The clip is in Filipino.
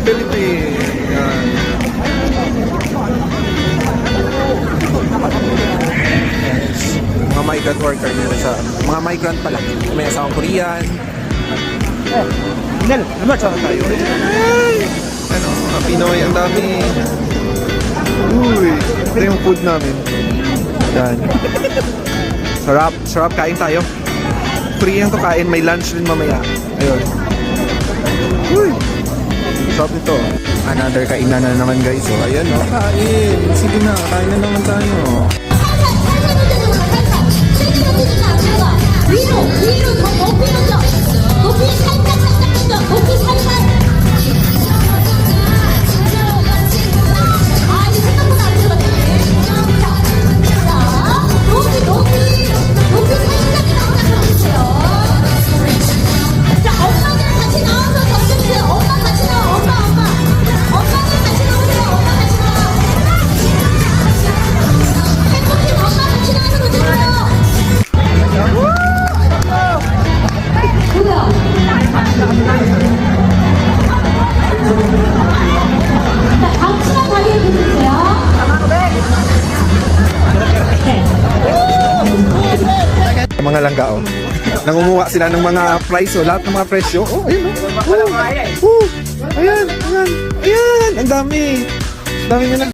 Philippines. Yan. Mga migrant worker nila sa mga migrant pala. May asawang Korean. Tayo. Ano, mga Pinoy, ang dami. Uy, ito yung food namin. Yan. Sarap, sarap, kain tayo. Korean to kain, may lunch din mamaya. Ayun. Uy, sarap nito. Another kainan na naman guys. So, ayan o, kain. Sige na, kain na naman tayo. 위로 더 높이 던져. 높이 살짝 던져. 높이 살살. 아, 이제 생각보다 안 들어갔네. 자, 높이 살짝 던져주세요. 자, 엄마들 같이 나와서 던져주세요. 엄마 같이 나와. 엄마들 같이 나오세요. 엄마 같이 나와. 행복해. 엄마 같이 나와서 던져주세요. 박수가 가게 해주세요. Mga langgao. Nangunguha sila ng mga price, lahat ng mga presyo. Oh, ayun oh. Ayan, ayan. Ang dami. Ang dami nila.